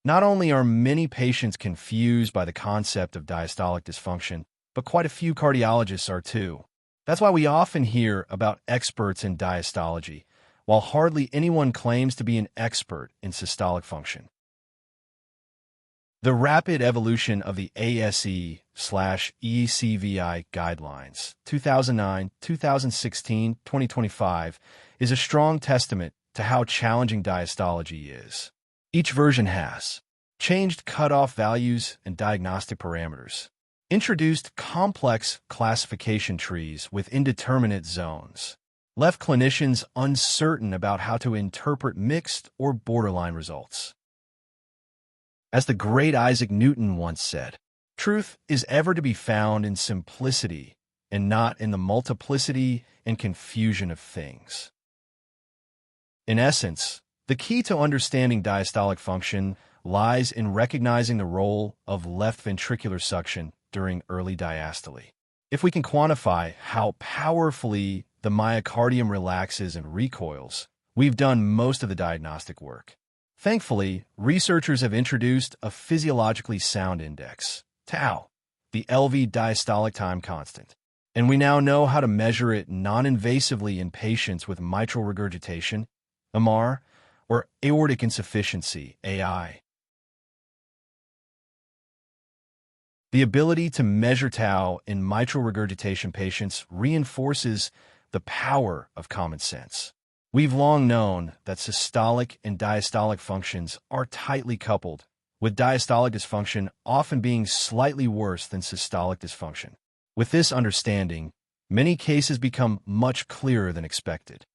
Not only are many patients confused by the concept of diastolic dysfunction, but quite a few cardiologists are too. That's why we often hear about experts in diastology, while hardly anyone claims to be an expert in systolic function. The rapid evolution of the ASE/ECVI guidelines 2009, 2016, 2025 is a strong testament to how challenging diastology is. Each version has changed cutoff values and diagnostic parameters, introduced complex classification trees with indeterminate zones, left clinicians uncertain about how to interpret mixed or borderline results. As the great Isaac Newton once said, truth is ever to be found in simplicity and not in the multiplicity and confusion of things. In essence, the key to understanding diastolic function lies in recognizing the role of left ventricular suction during early diastole. If we can quantify how powerfully the myocardium relaxes and recoils, we've done most of the diagnostic work. Thankfully, researchers have introduced a physiologically sound index, tau, the LV diastolic time constant, and we now know how to measure it non-invasively in patients with mitral regurgitation, MR, or aortic insufficiency, AI. The ability to measure tau in mitral regurgitation patients reinforces the power of common sense. We've long known that systolic and diastolic functions are tightly coupled, with diastolic dysfunction often being slightly worse than systolic dysfunction. With this understanding, many cases become much clearer than expected.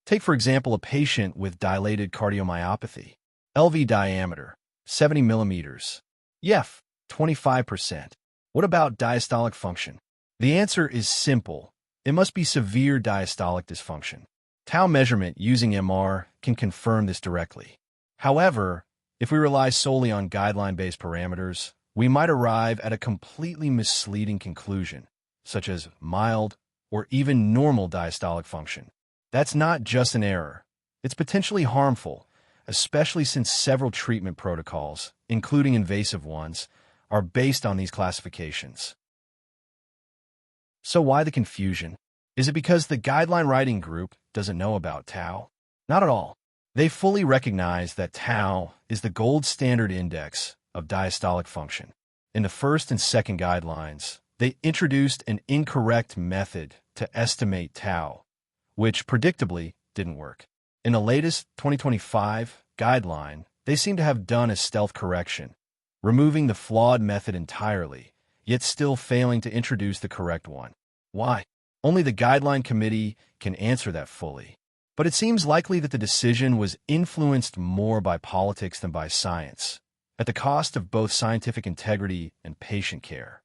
Take, for example, a patient with dilated cardiomyopathy. LV diameter, 70 millimeters. YEF, 25%. What about diastolic function? The answer is simple. It must be severe diastolic dysfunction. Tau measurement using MR can confirm this directly. However, if we rely solely on guideline-based parameters, we might arrive at a completely misleading conclusion, such as mild or even normal diastolic function. That's not just an error. It's potentially harmful, especially since several treatment protocols, including invasive ones, are based on these classifications. So why the confusion? Is it because the guideline writing group doesn't know about tau? Not at all. They fully recognize that tau is the gold standard index of diastolic function. In the first and second guidelines, they introduced an incorrect method to estimate tau, which predictably didn't work. In the latest 2025 guideline, they seem to have done a stealth correction, removing the flawed method entirely, yet still failing to introduce the correct one. Why? Only the guideline committee can answer that fully. But it seems likely that the decision was influenced more by politics than by science, at the cost of both scientific integrity and patient care.